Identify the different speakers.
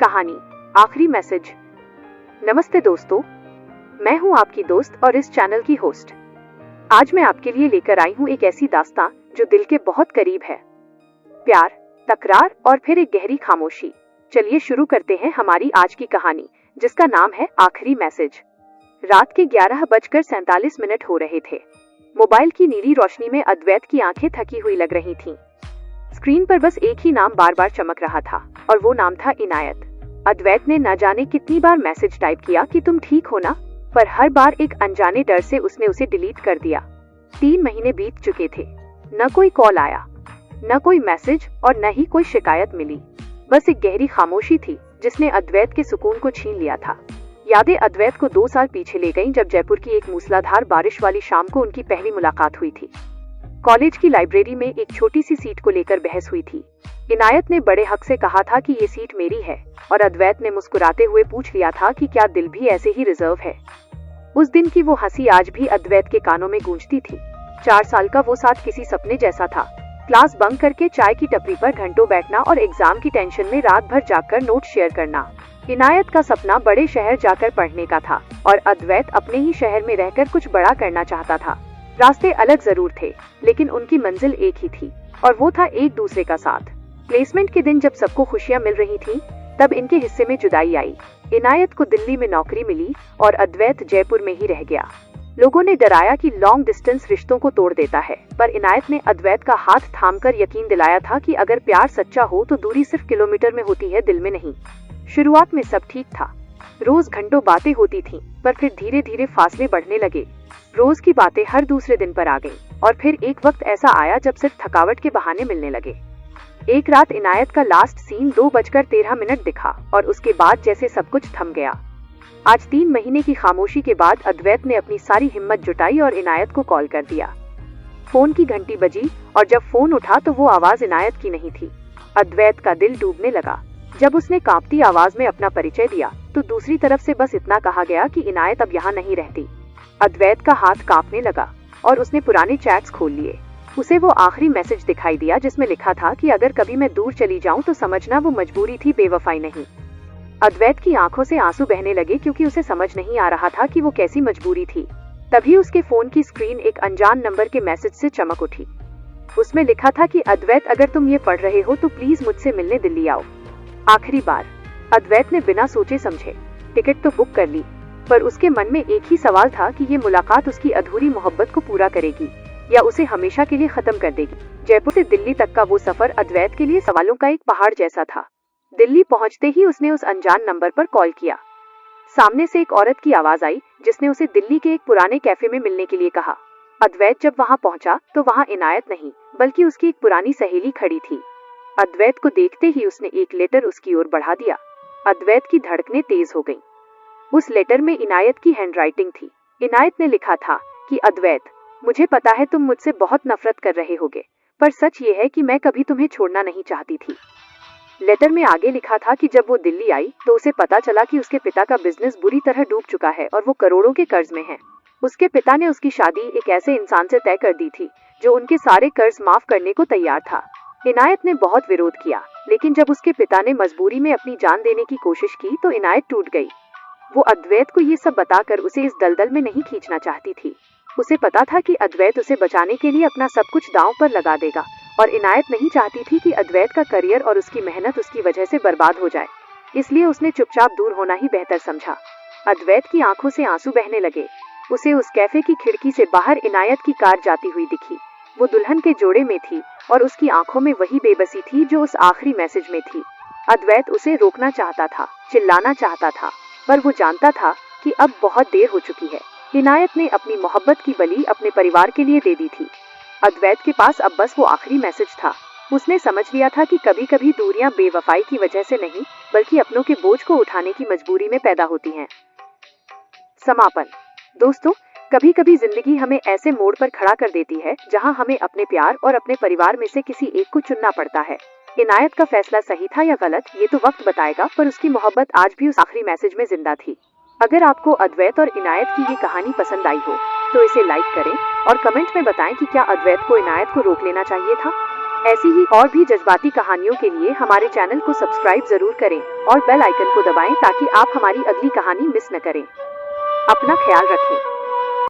Speaker 1: कहानी आखिरी मैसेज। नमस्ते दोस्तों, मैं हूं आपकी दोस्त और इस चैनल की होस्ट। आज मैं आपके लिए लेकर आई हूं एक ऐसी दास्तां जो दिल के बहुत करीब है। प्यार, तकरार और फिर एक गहरी खामोशी। चलिए शुरू करते हैं हमारी आज की कहानी, जिसका नाम है आखिरी मैसेज। रात के 11:47 हो रहे थे। मोबाइल की नीली रोशनी में अद्वैत की आंखें थकी हुई लग रही थीं। स्क्रीन पर बस एक ही नाम बार बार चमक रहा था और वो नाम था इनायत। अद्वैत ने न जाने कितनी बार मैसेज टाइप किया कि तुम ठीक हो ना, पर हर बार एक अनजाने डर से उसने उसे डिलीट कर दिया। 3 महीने बीत चुके थे। न कोई कॉल आया, न कोई मैसेज और न ही कोई शिकायत मिली। बस एक गहरी खामोशी थी जिसने अद्वैत के सुकून को छीन लिया था। यादें अद्वैत को 2 साल पीछे ले गईं, जब जयपुर की एक मूसलाधार बारिश वाली शाम को उनकी पहली मुलाकात हुई थी। कॉलेज की लाइब्रेरी में एक छोटी सी सीट को लेकर बहस हुई थी। इनायत ने बड़े हक से कहा था कि ये सीट मेरी है और अद्वैत ने मुस्कुराते हुए पूछ लिया था कि क्या दिल भी ऐसे ही रिजर्व है। उस दिन की वो हंसी आज भी अद्वैत के कानों में गूंजती थी। 4 साल का वो साथ किसी सपने जैसा था। क्लास बंक करके चाय की टपरी पर घंटों बैठना और एग्जाम की टेंशन में रात भर जागकर नोट शेयर करना। इनायत का सपना बड़े शहर जाकर पढ़ने का था और अद्वैत अपने ही शहर में रहकर कुछ बड़ा करना चाहता था। रास्ते अलग जरूर थे, लेकिन उनकी मंजिल एक ही थी और वो था एक दूसरे का साथ। प्लेसमेंट के दिन जब सबको खुशियां मिल रही थीं, तब इनके हिस्से में जुदाई आई। इनायत को दिल्ली में नौकरी मिली और अद्वैत जयपुर में ही रह गया। लोगों ने डराया कि लॉन्ग डिस्टेंस रिश्तों को तोड़ देता है, पर इनायत ने अद्वैत का हाथ थामकर यकीन दिलाया था कि अगर प्यार सच्चा हो तो दूरी सिर्फ किलोमीटर में होती है, दिल में नहीं। शुरुआत में सब ठीक था। रोज घंटों बातें होती थीं, पर फिर धीरे धीरे फासले बढ़ने लगे। रोज की बातें हर दूसरे दिन पर आ गईं और फिर एक वक्त ऐसा आया जब सिर्फ थकावट के बहाने मिलने लगे। एक रात इनायत का लास्ट सीन 2:13 दिखा और उसके बाद जैसे सब कुछ थम गया। आज 3 महीने की खामोशी के बाद अद्वैत ने अपनी सारी हिम्मत जुटाई और इनायत को कॉल कर दिया। फोन की घंटी बजी और जब फोन उठा तो वो आवाज इनायत की नहीं थी। अद्वैत का दिल डूबने लगा। जब उसने कांपती आवाज में अपना परिचय दिया तो दूसरी तरफ से बस इतना कहा गया कि इनायत अब यहाँ नहीं रहती। अद्वैत का हाथ कांपने लगा और उसने पुराने चैट्स खोल लिए। उसे वो आखिरी मैसेज दिखाई दिया जिसमें लिखा था कि अगर कभी मैं दूर चली जाऊं तो समझना वो मजबूरी थी, बेवफाई नहीं। अद्वैत की आंखों से आंसू बहने लगे क्योंकि उसे समझ नहीं आ रहा था कि वो कैसी मजबूरी थी। तभी उसके फोन की स्क्रीन एक अनजान नंबर के मैसेज से चमक उठी। उसमें लिखा था कि अद्वैत, अगर तुम ये पढ़ रहे हो तो प्लीज मुझसे मिलने दिल्ली आओ। आखिरी बार। अद्वैत ने बिना सोचे समझे टिकट तो बुक कर ली, पर उसके मन में एक ही सवाल था कि ये मुलाकात उसकी अधूरी मोहब्बत को पूरा करेगी या उसे हमेशा के लिए खत्म कर देगी। जयपुर से दिल्ली तक का वो सफर अद्वैत के लिए सवालों का एक पहाड़ जैसा था। दिल्ली पहुंचते ही उसने उस अनजान नंबर पर कॉल किया। सामने से एक औरत की आवाज आई जिसने उसे दिल्ली के एक पुराने कैफे में मिलने के लिए कहा। अद्वैत जब वहां पहुंचा तो वहां इनायत नहीं बल्कि उसकी एक पुरानी सहेली खड़ी थी। अद्वैत को देखते ही उसने एक लेटर उसकी ओर बढ़ा दिया। अद्वैत की धड़कनें तेज हो गईं। उस लेटर में इनायत की हैंडराइटिंग थी। इनायत ने लिखा था कि अद्वैत, मुझे पता है तुम मुझसे बहुत नफरत कर रहे होगे, पर सच ये है कि मैं कभी तुम्हें छोड़ना नहीं चाहती थी। लेटर में आगे लिखा था कि जब वो दिल्ली आई तो उसे पता चला कि उसके पिता का बिजनेस बुरी तरह डूब चुका है और वो करोड़ों के कर्ज में है। उसके पिता ने उसकी शादी एक ऐसे इंसान से तय कर दी थी जो उनके सारे कर्ज माफ करने को तैयार था। इनायत ने बहुत विरोध किया, लेकिन जब उसके पिता ने मजबूरी में अपनी जान देने की कोशिश की तो इनायत टूट गई। वो अद्वैत को ये सब बताकर उसे इस दलदल में नहीं खींचना चाहती थी। उसे पता था कि अद्वैत उसे बचाने के लिए अपना सब कुछ दांव पर लगा देगा और इनायत नहीं चाहती थी कि अद्वैत का करियर और उसकी मेहनत उसकी वजह से बर्बाद हो जाए। इसलिए उसने चुपचाप दूर होना ही बेहतर समझा। अद्वैत की आंखों से आंसू बहने लगे। उसे उस कैफे की खिड़की से बाहर इनायत की कार जाती हुई दिखी। वो दुल्हन के जोड़े में थी और उसकी आंखों में वही बेबसी थी जो उस आखिरी मैसेज में थी। अद्वैत उसे रोकना चाहता था, चिल्लाना चाहता था, पर वो जानता था कि अब बहुत देर हो चुकी है। इनायत ने अपनी मोहब्बत की बलि अपने परिवार के लिए दे दी थी। अद्वैत के पास अब बस वो आखिरी मैसेज था। उसने समझ लिया था कि कभी कभी दूरियां बेवफाई की वजह से नहीं बल्कि अपनों के बोझ को उठाने की मजबूरी में पैदा होती हैं। समापन। दोस्तों, कभी कभी जिंदगी हमें ऐसे मोड़ पर खड़ा कर देती है जहां हमें अपने प्यार और अपने परिवार में से किसी एक को चुनना पड़ता है। इनायत का फैसला सही था या गलत, ये तो वक्त बताएगा, पर उसकी मोहब्बत आज भी उस आखिरी मैसेज में जिंदा थी। अगर आपको अद्वैत और इनायत की ये कहानी पसंद आई हो तो इसे लाइक करें और कमेंट में बताएं कि क्या अद्वैत को इनायत को रोक लेना चाहिए था। ऐसी ही और भी जज्बाती कहानियों के लिए हमारे चैनल को सब्सक्राइब जरूर करें और बेल आइकन को दबाएं ताकि आप हमारी अगली कहानी मिस न करें। अपना ख्याल रखें।